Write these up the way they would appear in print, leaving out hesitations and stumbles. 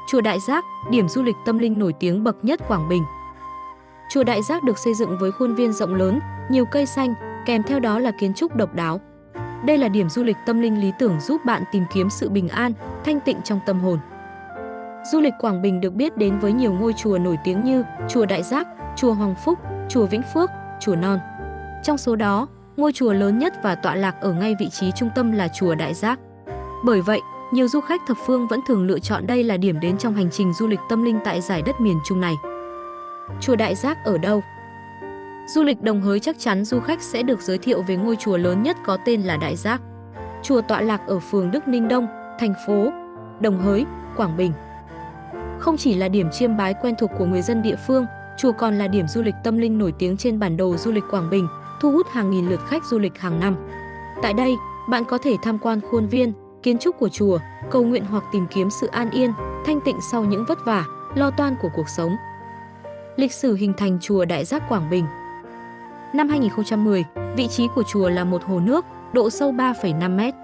Chùa Đại Giác, điểm du lịch tâm linh nổi tiếng bậc nhất Quảng Bình. Chùa Đại Giác được xây dựng với khuôn viên rộng lớn, nhiều cây xanh, kèm theo đó là kiến trúc độc đáo. Đây là điểm du lịch tâm linh lý tưởng giúp bạn tìm kiếm sự bình an, thanh tịnh trong tâm hồn. Du lịch Quảng Bình được biết đến với nhiều ngôi chùa nổi tiếng như Chùa Đại Giác, Chùa Hoàng Phúc, Chùa Vĩnh Phước, Chùa Non. Trong số đó, ngôi chùa lớn nhất và tọa lạc ở ngay vị trí trung tâm là Chùa Đại Giác. Bởi vậy, nhiều du khách thập phương vẫn thường lựa chọn đây là điểm đến trong hành trình du lịch tâm linh tại dải đất miền Trung này. Chùa Đại Giác ở đâu? Du lịch Đồng Hới chắc chắn du khách sẽ được giới thiệu về ngôi chùa lớn nhất có tên là Đại Giác. Chùa tọa lạc ở phường Đức Ninh Đông, thành phố Đồng Hới, Quảng Bình. Không chỉ là điểm chiêm bái quen thuộc của người dân địa phương, chùa còn là điểm du lịch tâm linh nổi tiếng trên bản đồ du lịch Quảng Bình, thu hút hàng nghìn lượt khách du lịch hàng năm. Tại đây, bạn có thể tham quan khuôn viên, kiến trúc của chùa, cầu nguyện hoặc tìm kiếm sự an yên, thanh tịnh sau những vất vả, lo toan của cuộc sống. Lịch sử hình thành chùa Đại Giác Quảng Bình. Năm 2010, vị trí của chùa là một hồ nước, độ sâu 3,5 m.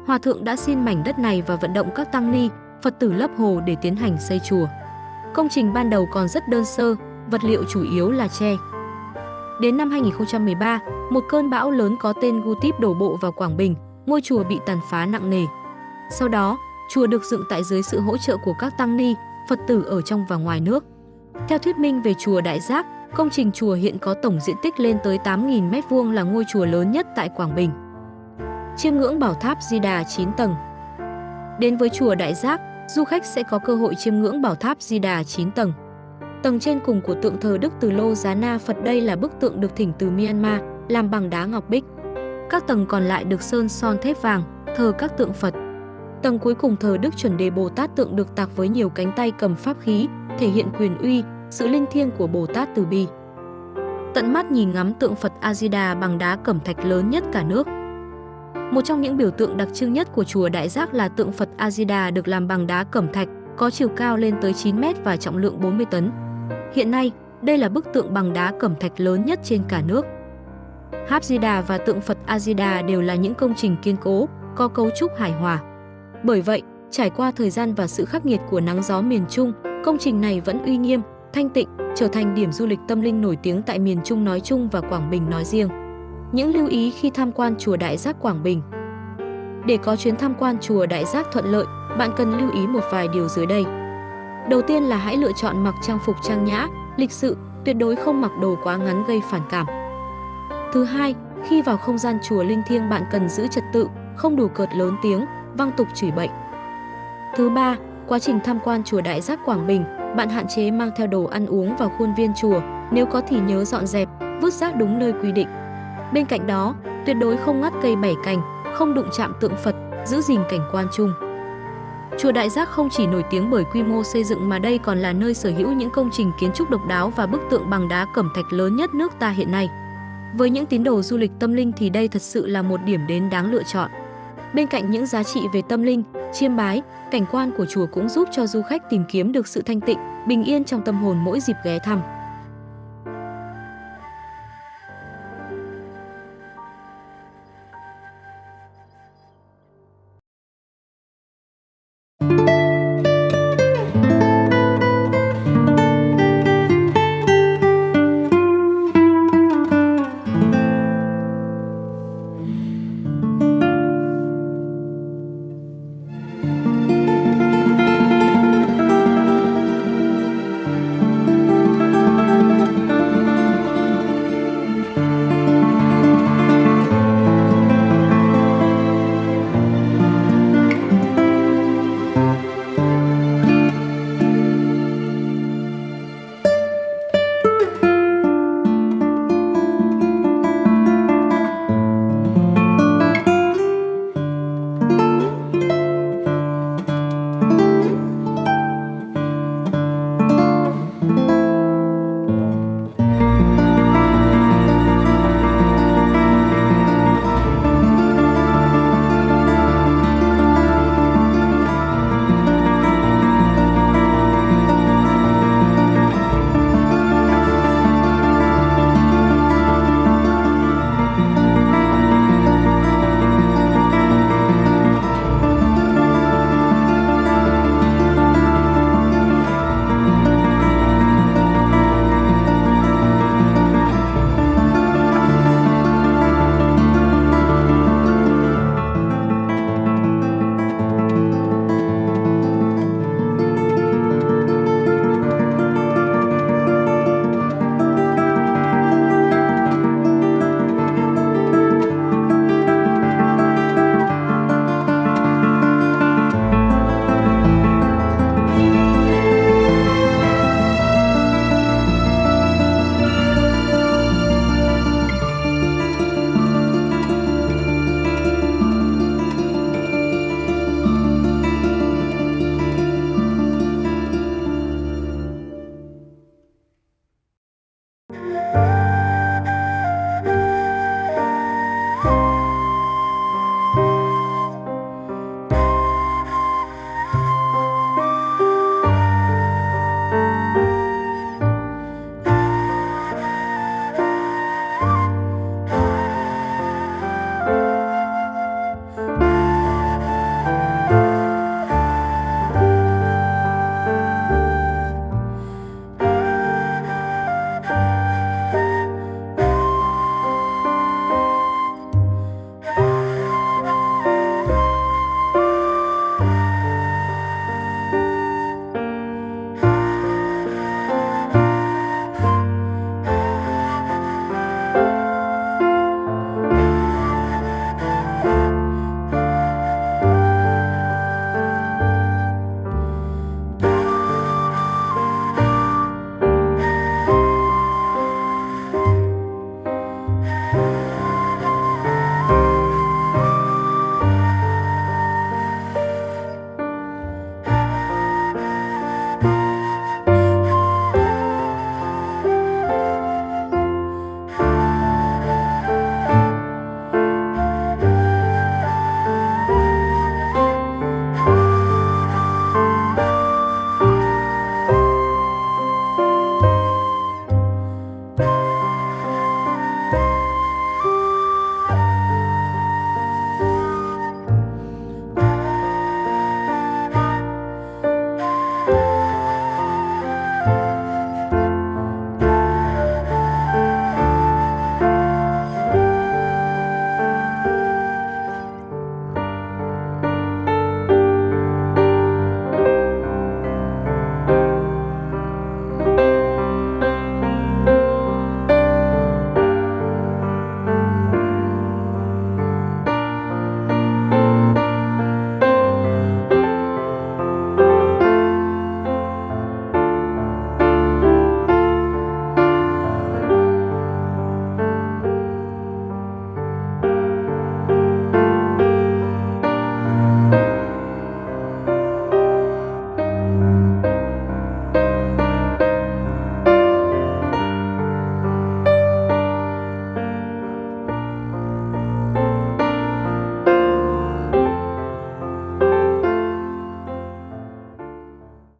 Hòa thượng đã xin mảnh đất này và vận động các tăng ni, Phật tử lấp hồ để tiến hành xây chùa. Công trình ban đầu còn rất đơn sơ, vật liệu chủ yếu là tre. Đến năm 2013, một cơn bão lớn có tên Gutip đổ bộ vào Quảng Bình, ngôi chùa bị tàn phá nặng nề. Sau đó, chùa được dựng tại dưới sự hỗ trợ của các tăng ni, Phật tử ở trong và ngoài nước. Theo thuyết minh về chùa Đại Giác, công trình chùa hiện có tổng diện tích lên tới 8.000 m² là ngôi chùa lớn nhất tại Quảng Bình. Chiêm ngưỡng bảo tháp Di Đà 9 tầng. Đến với chùa Đại Giác, du khách sẽ có cơ hội chiêm ngưỡng bảo tháp Di Đà 9 tầng. Tầng trên cùng của tượng thờ Đức Từ Lô Giá Na Phật, đây là bức tượng được thỉnh từ Myanmar, làm bằng đá ngọc bích. Các tầng còn lại được sơn son thép vàng, thờ các tượng Phật. Tầng cuối cùng thờ Đức Chuẩn Đề Bồ Tát, tượng được tạc với nhiều cánh tay cầm pháp khí, thể hiện quyền uy, sự linh thiêng của Bồ Tát từ bi. Tận mắt nhìn ngắm tượng Phật A Di Đà bằng đá cẩm thạch lớn nhất cả nước. Một trong những biểu tượng đặc trưng nhất của chùa Đại Giác là tượng Phật A Di Đà được làm bằng đá cẩm thạch, có chiều cao lên tới 9 m và trọng lượng 40 tấn. Hiện nay, đây là bức tượng bằng đá cẩm thạch lớn nhất trên cả nước. Tháp Di Đà và tượng Phật A Di Đà đều là những công trình kiên cố, có cấu trúc hài hòa. Bởi vậy, trải qua thời gian và sự khắc nghiệt của nắng gió miền Trung, công trình này vẫn uy nghiêm, thanh tịnh, trở thành điểm du lịch tâm linh nổi tiếng tại miền Trung nói chung và Quảng Bình nói riêng. Những lưu ý khi tham quan chùa Đại Giác Quảng Bình. Để có chuyến tham quan chùa Đại Giác thuận lợi, bạn cần lưu ý một vài điều dưới đây. Đầu tiên là hãy lựa chọn mặc trang phục trang nhã, lịch sự, tuyệt đối không mặc đồ quá ngắn gây phản cảm. Thứ hai, khi vào không gian chùa linh thiêng bạn cần giữ trật tự, không đùa cợt lớn tiếng, văng tục chửi bậy. Thứ ba, quá trình tham quan chùa Đại Giác Quảng Bình, bạn hạn chế mang theo đồ ăn uống vào khuôn viên chùa, nếu có thì nhớ dọn dẹp, vứt rác đúng nơi quy định. Bên cạnh đó, tuyệt đối không ngắt cây bảy cành, không đụng chạm tượng Phật, giữ gìn cảnh quan chung. Chùa Đại Giác không chỉ nổi tiếng bởi quy mô xây dựng mà đây còn là nơi sở hữu những công trình kiến trúc độc đáo và bức tượng bằng đá cẩm thạch lớn nhất nước ta hiện nay. Với những tín đồ du lịch tâm linh thì đây thật sự là một điểm đến đáng lựa chọn. Bên cạnh những giá trị về tâm linh, chiêm bái, cảnh quan của chùa cũng giúp cho du khách tìm kiếm được sự thanh tịnh, bình yên trong tâm hồn mỗi dịp ghé thăm.